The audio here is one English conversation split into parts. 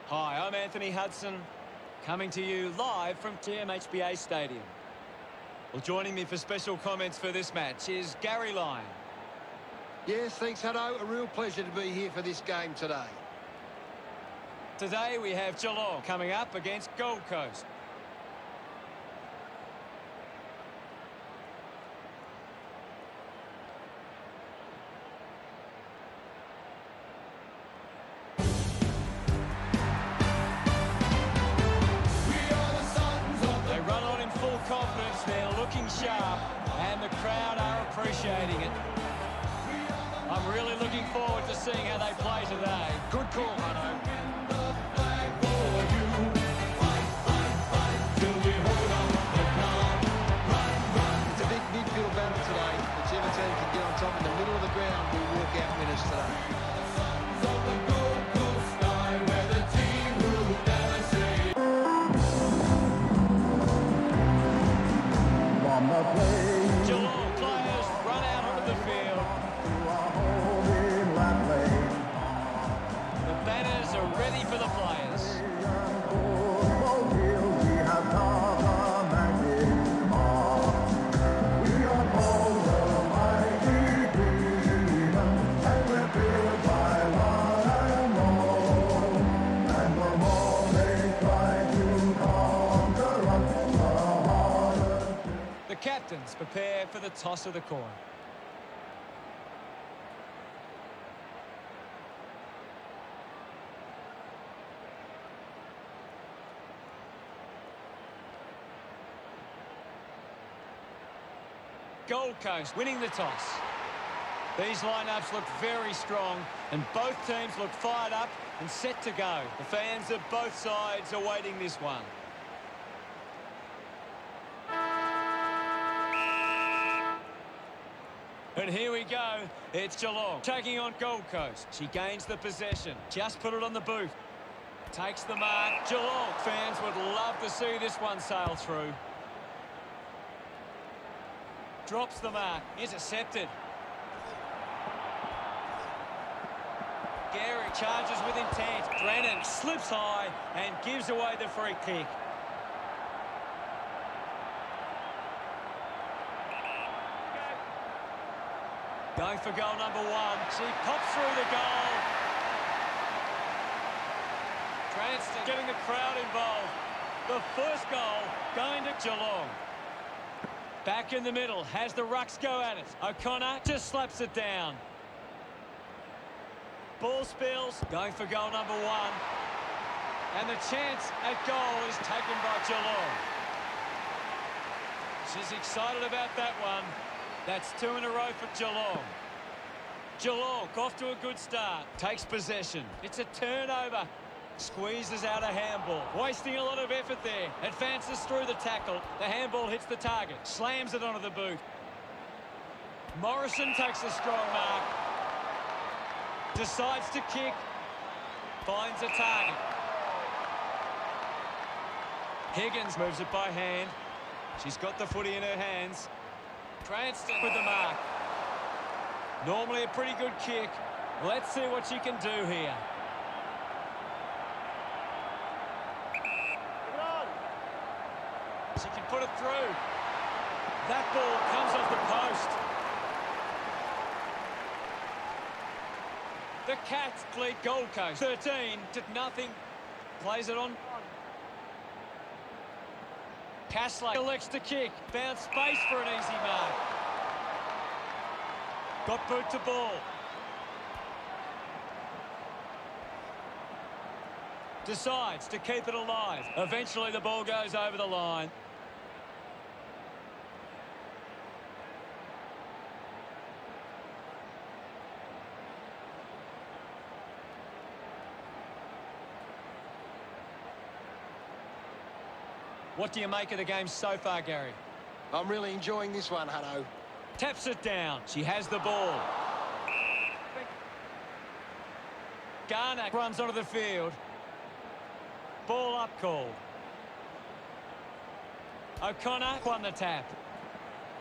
Hi, I'm Anthony Hudson, coming to you live from GMHBA Stadium. Well, joining me for special comments for this match is Gary Lyon. Yes, thanks, Hutto. A real pleasure to be here for this game today. Today we have Geelong coming up against Gold Coast. Confidence, they're looking sharp and the crowd are appreciating it. I'm really looking forward to seeing how they play today. Good call, Hutto. It's a big midfield battle today. Whichever team can get on top in the middle of the ground will walk out winners today. Geelong players run out onto the field. The banners are ready for the players. The captains prepare for the toss of the coin. Gold Coast winning the toss. These lineups look very strong and both teams look fired up and set to go. The fans of both sides are waiting this one. And here we go. It's Geelong taking on Gold Coast. She gains the possession. Just put it on the boot. Takes the mark. Geelong fans would love to see this one sail through. Drops the mark. Intercepted. Gary charges with intent. Brennan slips high and gives away the free kick. Going for goal number one. She pops through the goal. Cranston getting the crowd involved. The first goal going to Geelong. Back in the middle. Has the rucks go at it. O'Connor just slaps it down. Ball spills. Going for goal number one. And the chance at goal is taken by Geelong. She's excited about that one. That's two in a row for Geelong. Geelong off to a good start. Takes possession. It's a turnover. Squeezes out a handball. Wasting a lot of effort there. Advances through the tackle. The handball hits the target. Slams it onto the boot. Morrison takes a strong mark. Decides to kick. Finds a target. Higgins moves it by hand. She's got the footy in her hands. Cranston with the mark. Normally a pretty good kick. Let's see what she can do here. She can put it through. That ball comes off the post. The Cats lead Gold Coast 13-0. Plays it on. Castley elects to kick. Found space for an easy mark. Got boot to ball. Decides to keep it alive. Eventually the ball goes over the line. What do you make of the game so far, Gary? I'm really enjoying this one, Hutto. Taps it down. She has the ball. Garner runs onto the field. Ball up called. O'Connor won the tap.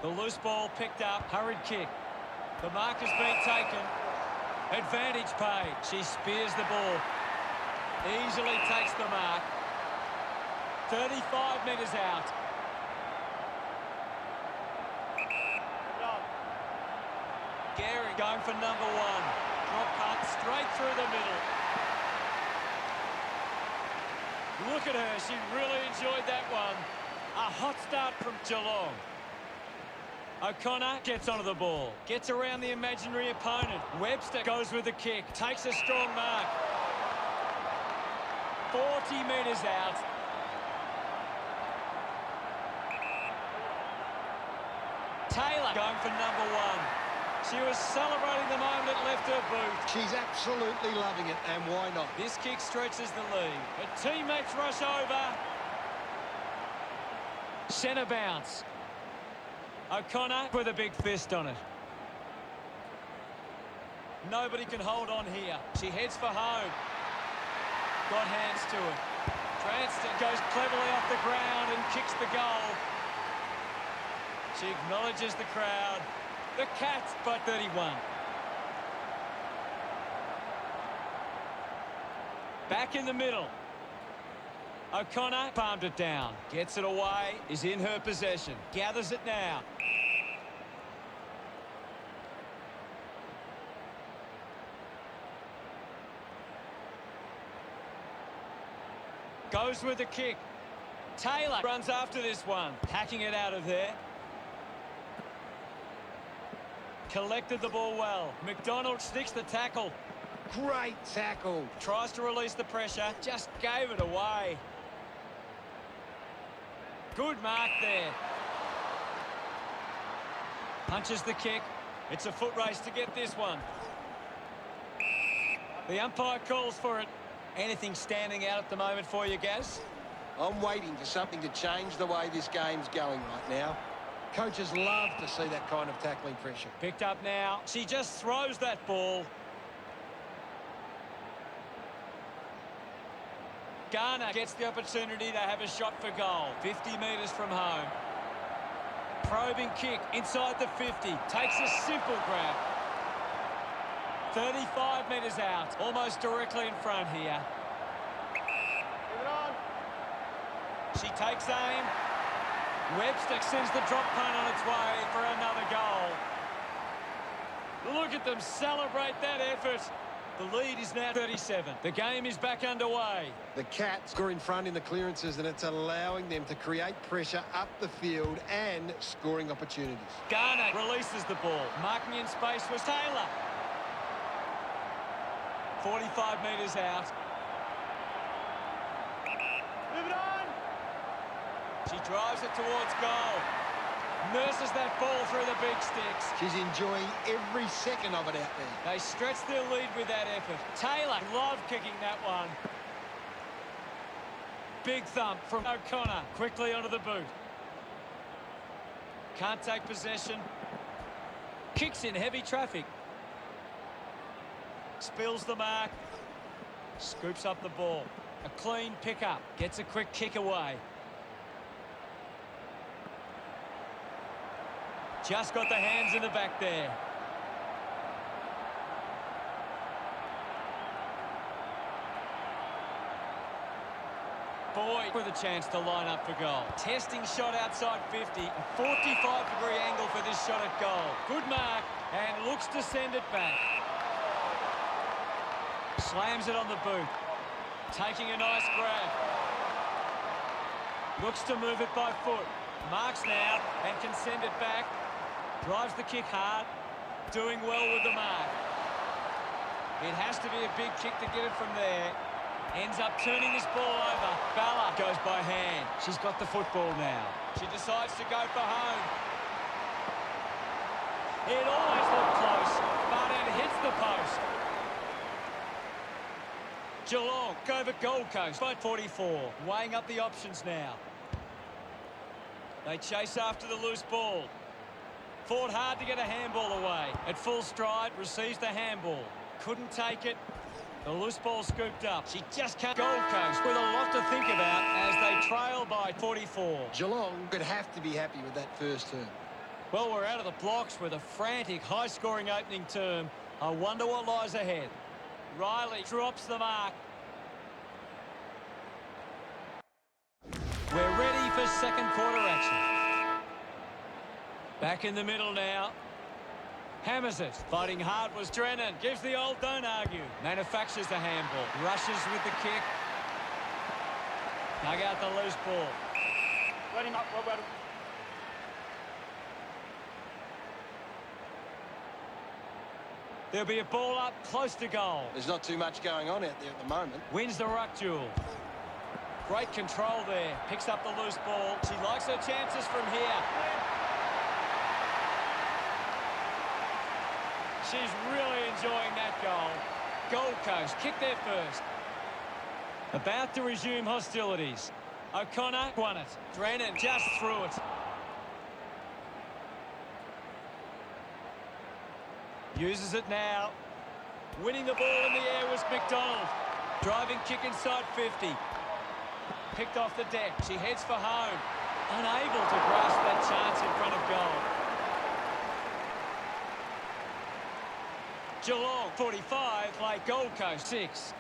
The loose ball picked up. Hurried kick. The mark has been taken. Advantage paid. She spears the ball. Easily takes the mark. 35 metres out. Gary going for number one. Drop punt straight through the middle. Look at her. She really enjoyed that one. A hot start from Geelong. O'Connor gets onto the ball. Gets around the imaginary opponent. Webster goes with the kick. Takes a strong mark. 40 metres out. Taylor going for number one. She was celebrating the moment it left her boot. She's absolutely loving it, and why not? This kick stretches the lead. Her teammates rush over. Centre bounce. O'Connor with a big fist on it. Nobody can hold on here. She heads for home. Got hands to it. Cranston goes cleverly off the ground and kicks the goal. She acknowledges the crowd. The Cats by 31. Back in the middle. O'Connor palmed it down. Gets it away. Is in her possession. Gathers it now. Goes with the kick. Taylor runs after this one. Hacking it out of there. Collected the ball well. McDonald sticks the tackle. Great tackle. Tries to release the pressure. Just gave it away. Good mark there. Punches the kick. It's a foot race to get this one. The umpire calls for it. Anything standing out at the moment for you, Gaz? I'm waiting for something to change the way this game's going right now. Coaches love to see that kind of tackling pressure. Picked up now. She just throws that ball. Garner gets the opportunity to have a shot for goal. 50 metres from home. Probing kick inside the 50. Takes a simple grab. 35 metres out. Almost directly in front here. Give it on. She takes aim. Webster sends the drop punt on its way for another goal. Look at them celebrate that effort. The lead is now 37. The game is back underway. The Cats are in front in the clearances, and it's allowing them to create pressure up the field and scoring opportunities. Garner releases the ball. Marking in space was Taylor. 45 metres out. Move it on. She drives it towards goal. Nurses that ball through the big sticks. She's enjoying every second of it out there. They stretch their lead with that effort. Taylor loved kicking that one. Big thump from O'Connor. Quickly onto the boot. Can't take possession. Kicks in heavy traffic. Spills the mark. Scoops up the ball. A clean pickup. Gets a quick kick away. Just got the hands in the back there. Boyd with a chance to line up for goal. Testing shot outside 50. A 45-degree angle for this shot at goal. Good mark and looks to send it back. Slams it on the boot. Taking a nice grab. Looks to move it by foot. Marks now and can send it back. Drives the kick hard. Doing well with the mark. It has to be a big kick to get it from there. Ends up turning this ball over. Balla goes by hand. She's got the football now. She decides to go for home. It always looked close, but it hits the post. Geelong over Gold Coast by 44. Weighing up the options now. They chase after the loose ball. Fought hard to get a handball away. At full stride, receives the handball. Couldn't take it. The loose ball scooped up. She just can't. Gold Coast with a lot to think about as they trail by 44. Geelong could have to be happy with that first term. Well, we're out of the blocks with a frantic, high-scoring opening term. I wonder what lies ahead. Riley drops the mark. We're ready for second quarter action. Back in the middle now. Hammers it. Fighting hard was Drennan. Gives the old don't argue. Manufactures the handball. Rushes with the kick. Dug out the loose ball. Let him up, well. There'll be a ball up close to goal. There's not too much going on out there at the moment. Wins the ruck duel. Great control there. Picks up the loose ball. She likes her chances from here. She's really enjoying that goal. Gold Coast kick there first. About to resume hostilities. O'Connor won it. Drennan just threw it. Uses it now. Winning the ball in the air was McDonald. Driving kick inside 50. Picked off the deck. She heads for home. Unable to grasp that chance in front of goal. Geelong 45, play Gold Coast 6.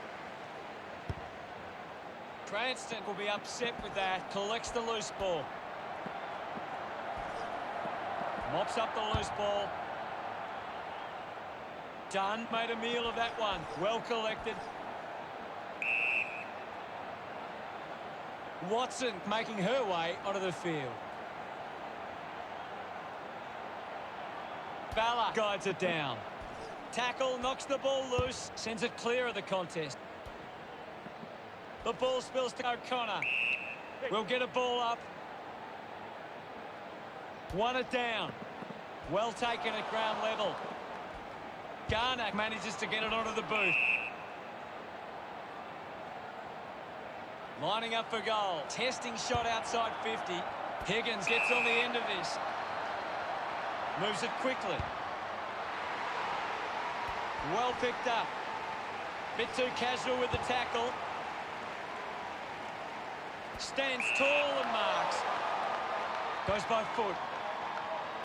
Cranston will be upset with that. Collects the loose ball. Mops up the loose ball. Dunn made a meal of that one. Well collected. Watson making her way onto the field. Balla guides it down. Tackle, knocks the ball loose, sends it clear of the contest. The ball spills to O'Connor. We'll get a ball up. Won it down. Well taken at ground level. Garner manages to get it onto the boot. Lining up for goal. Testing shot outside 50. Higgins gets on the end of this. Moves it quickly. Well picked up. Bit too casual with the tackle. Stands tall and marks. Goes by foot.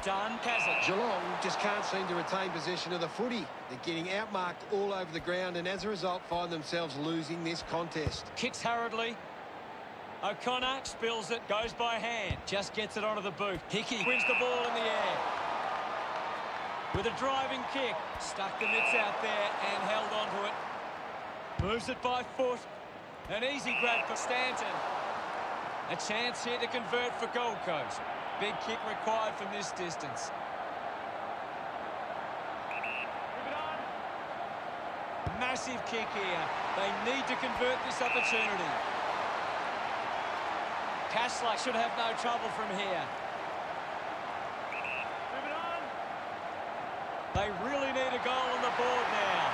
Dunn has it. Geelong just can't seem to retain possession of the footy. They're getting outmarked all over the ground and as a result find themselves losing this contest. Kicks hurriedly. O'Connor spills it, goes by hand. Just gets it onto the boot. Hickey wins the ball in the air. With a driving kick. Stuck the mitts out there and held onto it. Moves it by foot. An easy grab for Stanton. A chance here to convert for Gold Coast. Big kick required from this distance. Move it on. Massive kick here. They need to convert this opportunity. Cashlock should have no trouble from here. Move it on. They really need a goal on the board now.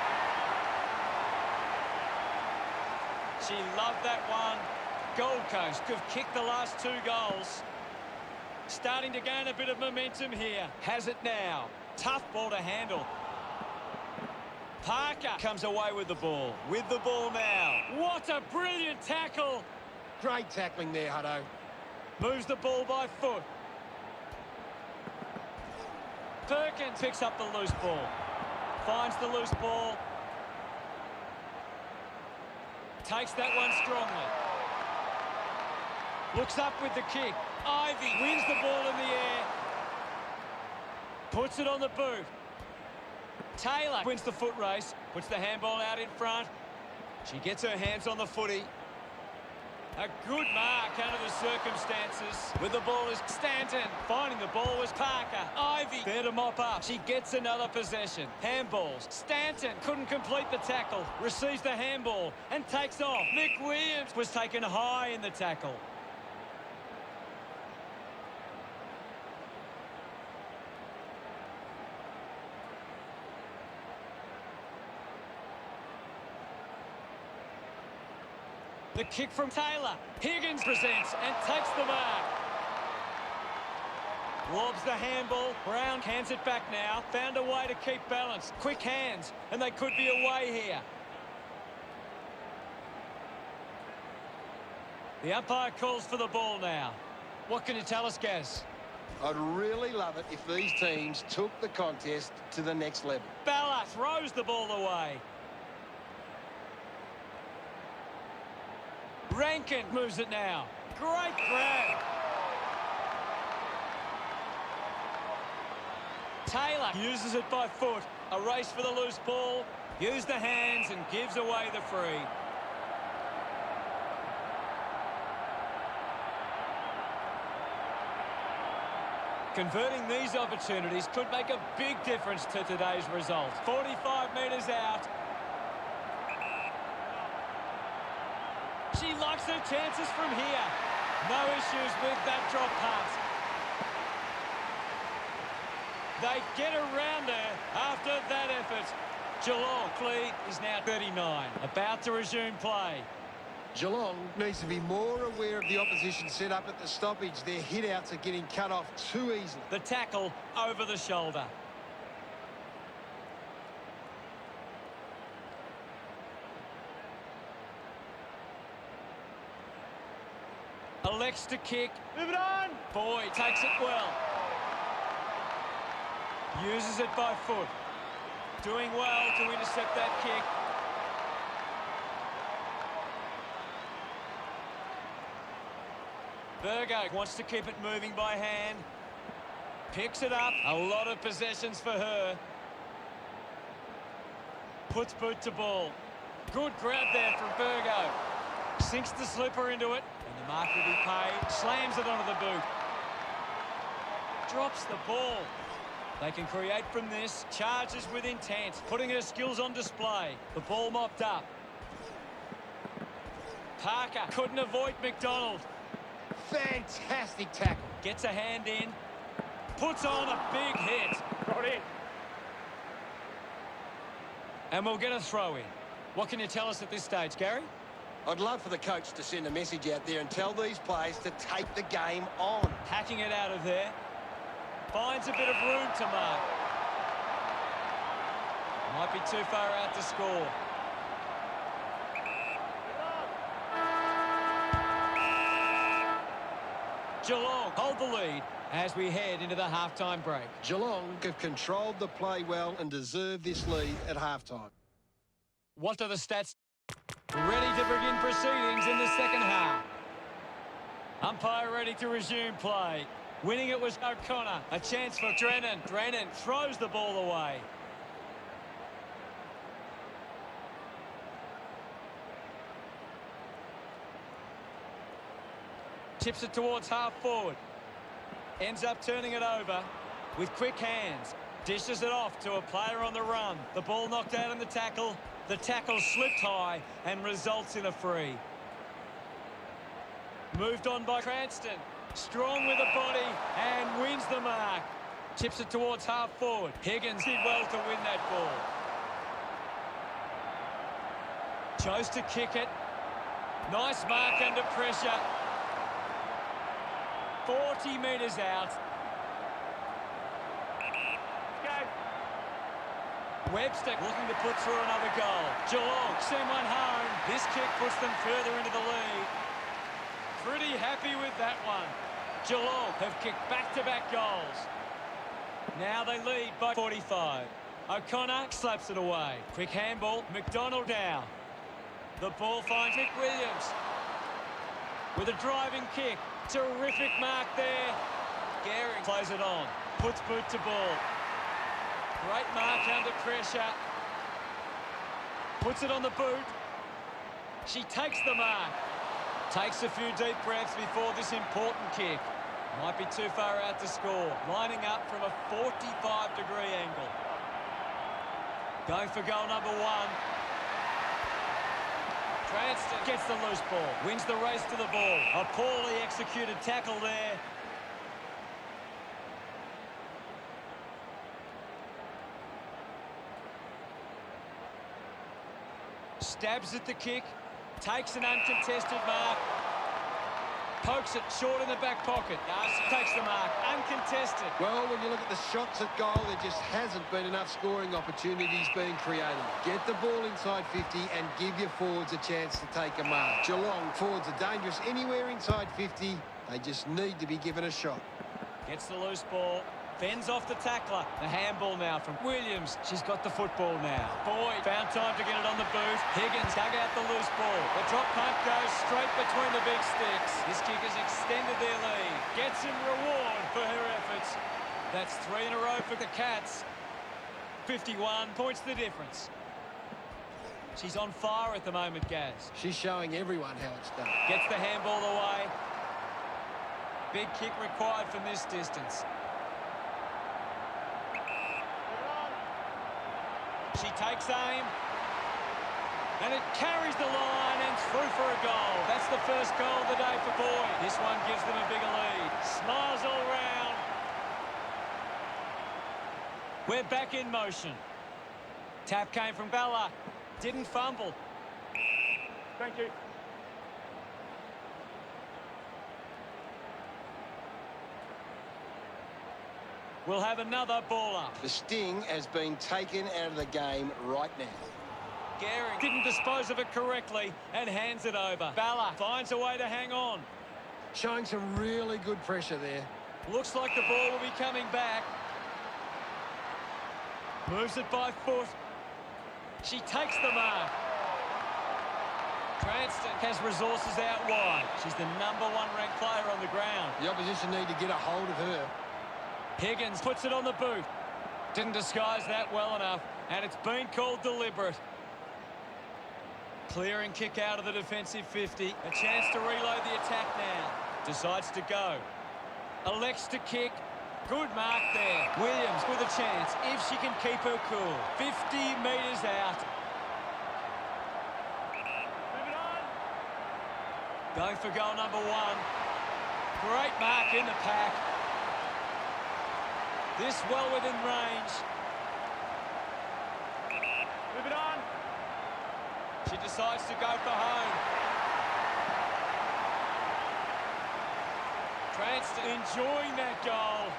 She loved that one. Gold Coast have kicked the last 2 goals. Starting to gain a bit of momentum here. Has it now. Tough ball to handle. Parker comes away with the ball. With the ball now. What a brilliant tackle. Great tackling there, Hutto. Moves the ball by foot. Perkins picks up the loose ball. Finds the loose ball. Takes that one strongly. Looks up with the kick. Ivy wins the ball in the air. Puts it on the boot. Taylor wins the foot race. Puts the handball out in front. She gets her hands on the footy. A good mark under the circumstances. With the ball is Stanton. Finding the ball was Parker. Ivy there to mop up. She gets another possession. Handballs. Stanton couldn't complete the tackle. Receives the handball and takes off. Nick Williams was taken high in the tackle. The kick from Taylor. Higgins presents and takes the mark. Lobs the handball. Brown hands it back now. Found a way to keep balance. Quick hands, and they could be away here. The umpire calls for the ball now. What can you tell us, Gaz? I'd really love it if these teams took the contest to the next level. Balla throws the ball away. Rankin moves it now. Great grab. Taylor uses it by foot. A race for the loose ball. Use the hands and gives away the free. Converting these opportunities could make a big difference to today's result. 45 metres out. She likes her chances from here. No issues with that drop pass. They get around her after that effort. Geelong lead is now 39. About to resume play. Geelong needs to be more aware of the opposition set up at the stoppage. Their hit-outs are getting cut off too easily. The tackle over the shoulder. Elects to kick. Move it on. Boyd takes it well. Uses it by foot. Doing well to intercept that kick. Virgo wants to keep it moving by hand. Picks it up. A lot of possessions for her. Puts boot to ball. Good grab there from Virgo. Sinks the slipper into it. And the mark will be paid. Slams it onto the boot. Drops the ball. They can create from this. Charges with intent. Putting her skills on display. The ball mopped up. Parker couldn't avoid McDonald. Fantastic tackle. Gets a hand in. Puts on a big hit. Got it. And we'll get a throw in. What can you tell us at this stage, Gary? I'd love for the coach to send a message out there and tell these players to take the game on. Hacking it out of there. Finds a bit of room to mark. Might be too far out to score. Geelong hold the lead as we head into the halftime break. Geelong have controlled the play well and deserve this lead at halftime. What are the stats? Ready to begin proceedings in the second half. Umpire ready to resume play. Winning it was O'Connor. A chance for Drennan. Drennan throws the ball away. Tips it towards half forward. Ends up turning it over with quick hands. Dishes it off to a player on the run. The ball knocked out in the tackle. The tackle slipped high and results in a free. Moved on by Cranston. Strong with the body and wins the mark. Tips it towards half forward. Higgins did well to win that ball. Chose to kick it. Nice mark under pressure. 40 metres out. Go. Webster looking to put through another goal. Geelong send one home. This kick puts them further into the lead. Pretty happy with that one. Geelong have kicked back-to-back goals. Now they lead by 45. O'Connor slaps it away. Quick handball. McDonald down. The ball finds Nick Williams. With a driving kick. Terrific mark there. Gehring plays it on. Puts boot to ball. Great mark under pressure. Puts it on the boot. She takes the mark. Takes a few deep breaths before this important kick. Might be too far out to score. Lining up from a 45-degree angle. Going for goal number one. Cranston gets the loose ball. Wins the race to the ball. A poorly executed tackle there. Stabs at the kick. Takes an uncontested mark. Pokes it short in the back pocket. Darcy takes the mark. Uncontested. Well, when you look at the shots at goal, there just hasn't been enough scoring opportunities being created. Get the ball inside 50 and give your forwards a chance to take a mark. Geelong forwards are dangerous anywhere inside 50. They just need to be given a shot. Gets the loose ball. Fends off the tackler. The handball now from Williams. She's got the football now. Boyd found time to get it on the boot. Higgins dug out the loose ball. The drop punt goes straight between the big sticks. This kick has extended their lead. Gets in reward for her efforts. That's 3 in a row for the Cats. 51 points the difference. She's on fire at the moment, Gaz. She's showing everyone how it's done. Gets the handball away. Big kick required from this distance. She takes aim. And it carries the line and through for a goal. That's the first goal of the day for Boyd. This one gives them a bigger lead. Smiles all round. We're back in motion. Tap came from Bella. Didn't fumble. Thank you. We'll have another ball up. The sting has been taken out of the game right now. Gehring didn't dispose of it correctly and hands it over. Balla finds a way to hang on. Showing some really good pressure there. Looks like the ball will be coming back. Moves it by foot. She takes the mark. Cranston has resources out wide. She's the #1 ranked player on the ground. The opposition need to get a hold of her. Higgins puts it on the boot. Didn't disguise that well enough, and it's been called deliberate. Clearing kick out of the defensive 50. A chance to reload the attack now. Decides to go. Elects to kick. Good mark there. Williams with a chance if she can keep her cool. 50 metres out. Move it on. Going for goal #1. Great mark in the pack. This well within range. Move it on. She decides to go for home. Cranston enjoying that goal.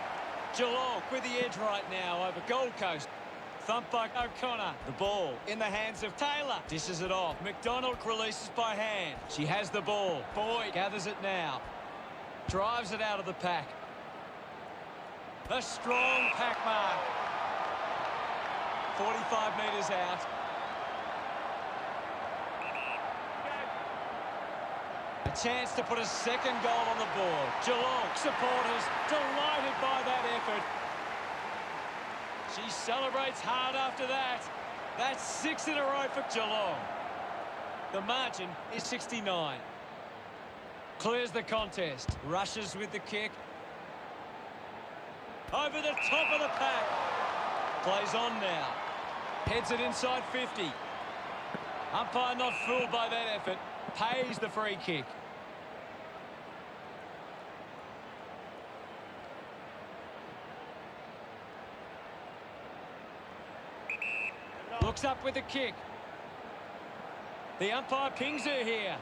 Geelong with the edge right now over Gold Coast. Thumped by O'Connor. The ball in the hands of Taylor. Dishes it off. McDonald releases by hand. She has the ball. Boyd gathers it now. Drives it out of the pack. A strong pack mark. 45 metres out. A chance to put a second goal on the board. Geelong supporters delighted by that effort. She celebrates hard after that. That's 6 in a row for Geelong. The margin is 69. Clears the contest. Rushes with the kick. Over the top of the pack. Plays on now. Heads it inside 50. Umpire not fooled by that effort. Pays the free kick. Looks up with the kick. The umpire pings her here.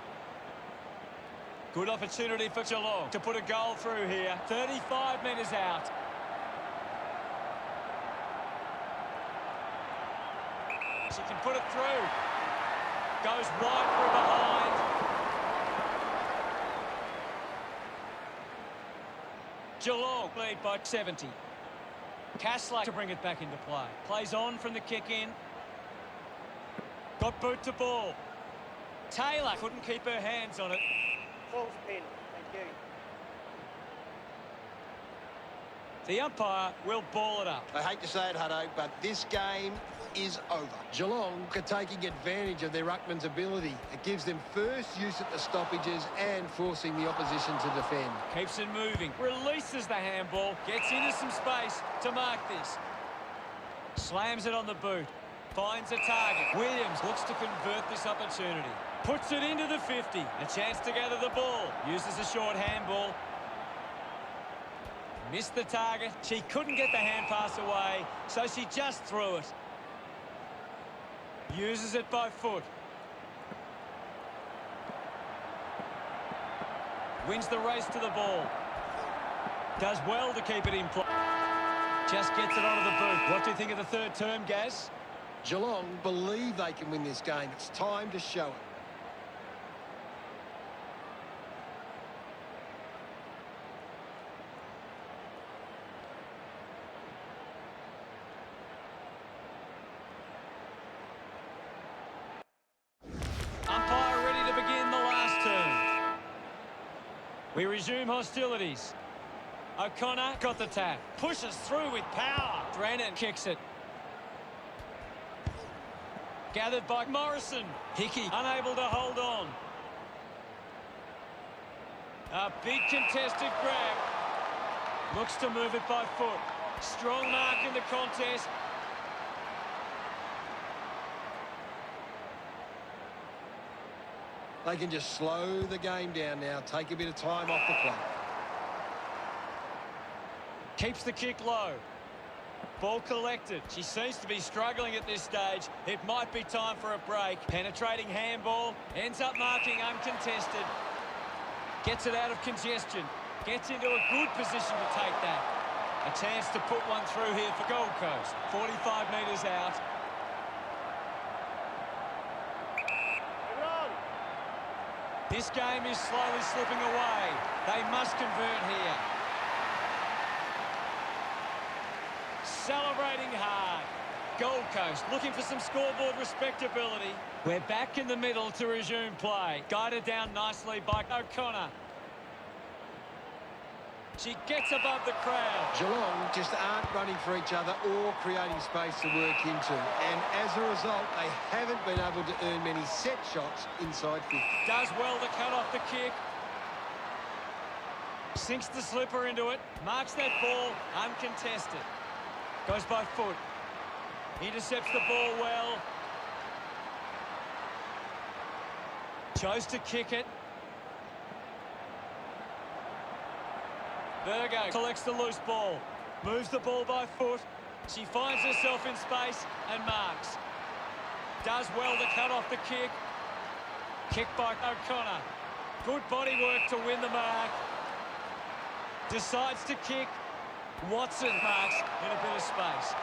Good opportunity for Geelong to put a goal through here. 35 metres out. She can put it through. Goes wide from behind. Geelong lead by 70. Kassler to bring it back into play. Plays on from the kick in. Got boot to ball. Taylor couldn't keep her hands on it. False pin. Thank you. The umpire will ball it up. I hate to say it, Hutto, but this game is over. Geelong are taking advantage of their ruckman's ability. It gives them first use at the stoppages and forcing the opposition to defend. Keeps it moving. Releases the handball. Gets into some space to mark this. Slams it on the boot. Finds a target. Williams looks to convert this opportunity. Puts it into the 50. A chance to gather the ball. Uses a short handball. Missed the target. She couldn't get the hand pass away, so she just threw it. Uses it by foot. Wins the race to the ball. Does well to keep it in play. Just gets it onto the boot. What do you think of the third term, Gaz? Geelong believe they can win this game. It's time to show it. resume hostilities. O'Connor got the tap. Pushes through with power. Brennan kicks it. Gathered by Morrison. Hickey unable to hold on. A big contested grab. Looks to move it by foot. Strong mark in the contest. They can just slow the game down now. Take a bit of time off the clock. Keeps the kick low. Ball collected. She seems to be struggling at this stage. It might be time for a break. Penetrating handball. Ends up marking uncontested. Gets it out of congestion. Gets into a good position to take that. A chance to put one through here for Gold Coast. 45 metres out. This game is slowly slipping away. They must convert here. Celebrating hard. Gold Coast looking for some scoreboard respectability. We're back in the middle to resume play. Guided down nicely by O'Connor. She gets above the crowd. Geelong just aren't running for each other or creating space to work into. And as a result, they haven't been able to earn many set shots inside 50. Does well to cut off the kick. Sinks the slipper into it. Marks that ball uncontested. Goes by foot. Intercepts the ball well. Chose to kick it. Virgo collects the loose ball. Moves the ball by foot. She finds herself in space and marks. Does well to cut off the kick. Kick by O'Connor. Good body work to win the mark. Decides to kick. Watson marks in a bit of space.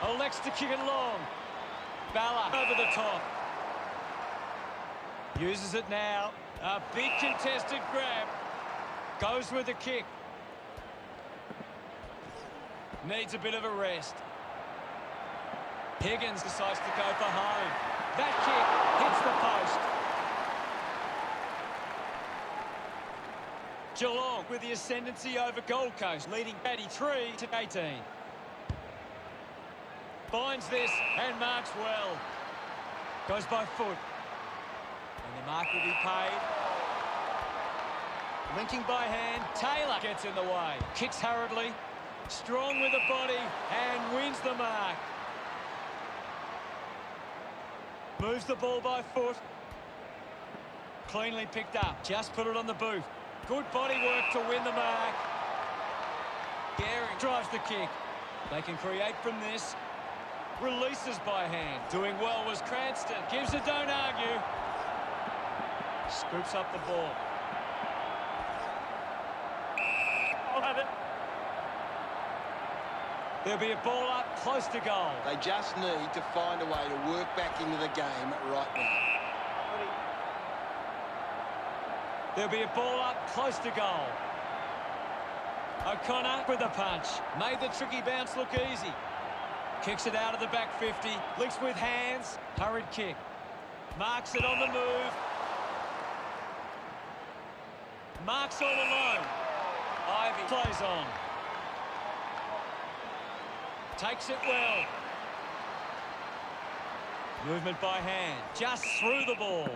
Elects to kick it long. Balla over the top. Uses it now. A big contested grab. Goes with the kick. Needs a bit of a rest. Higgins decides to go for home. That kick hits the post. Geelong with the ascendancy over Gold Coast, leading 83 to 18. Finds this and marks well. Goes by foot. And the mark will be paid. Linking by hand, Taylor gets in the way. Kicks hurriedly, strong with the body, and wins the mark. Moves the ball by foot. Cleanly picked up, just put it on the boot. Good body work to win the mark. Gehring drives the kick. They can create from this. Releases by hand. Doing well was Cranston. Gives a don't argue. Scoops up the ball. There'll be a ball up close to goal. They just need to find a way to work back into the game right now. There'll be a ball up close to goal. O'Connor with a punch. Made the tricky bounce look easy. Kicks it out of the back 50. Links with hands. Hurried kick. Marks it on the move. Marks all alone. Ivy plays on. Takes it well. Movement by hand. Just through the ball.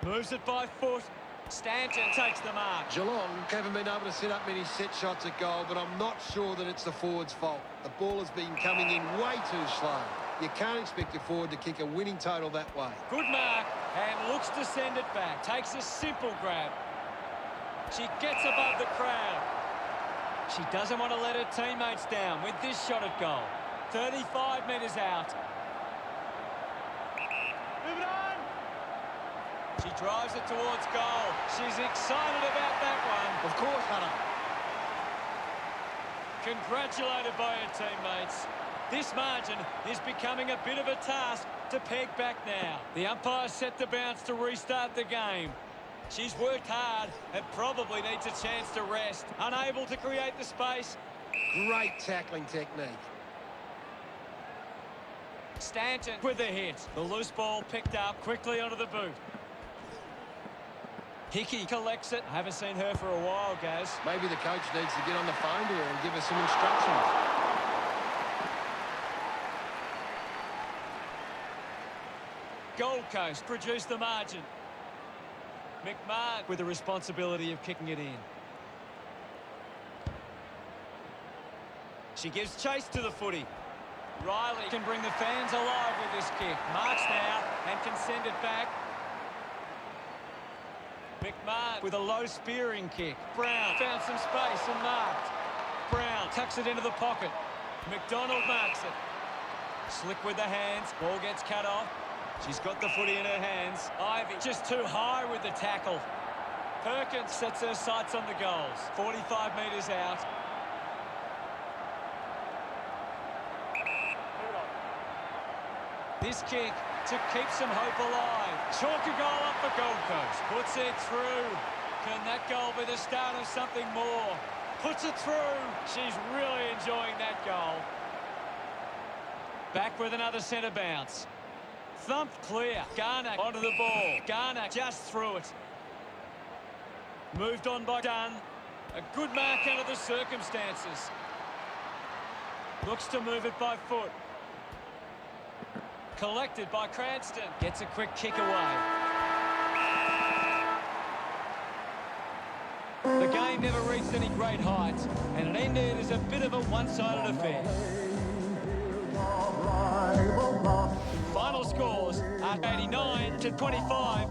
Moves it by foot. Stanton takes the mark. Geelong haven't been able to set up many set shots at goal, but I'm not sure that it's the forward's fault. The ball has been coming in way too slow. You can't expect your forward to kick a winning total that way. Good mark, and looks to send it back. Takes a simple grab. She gets above the crowd. She doesn't want to let her teammates down with this shot at goal. 35 metres out. Move it on! She drives it towards goal. She's excited about that one. Of course, Hunter. Congratulated by her teammates. This margin is becoming a bit of a task to peg back now. The umpire set the bounce to restart the game. She's worked hard and probably needs a chance to rest. Unable to create the space. Great tackling technique. Stanton with the hit. The loose ball picked up quickly onto the boot. Hickey collects it. I haven't seen her for a while, Gaz. Maybe the coach needs to get on the phone to her and give her some instructions. Gold Coast produced the margin. McMahon with the responsibility of kicking it in. She gives chase to the footy. Riley can bring the fans alive with this kick. Marks now and can send it back. McMahon with a low spearing kick. Brown found some space and marked. Brown tucks it into the pocket. McDonald marks it. Slick with the hands. Ball gets cut off. She's got the footy in her hands. Ivy just too high with the tackle. Perkins sets her sights on the goals. 45 metres out. This kick to keep some hope alive. Chalk a goal up for Gold Coast. Puts it through. Can that goal be the start of something more? Puts it through. She's really enjoying that goal. Back with another centre bounce. Thumped clear. Garner onto the ball. Garner just through it. Moved on by Dunn. A good mark under the circumstances. Looks to move it by foot. Collected by Cranston. Gets a quick kick away. The game never reached any great heights, and it ended as a bit of a one-sided affair. Final scores are 89 to 25.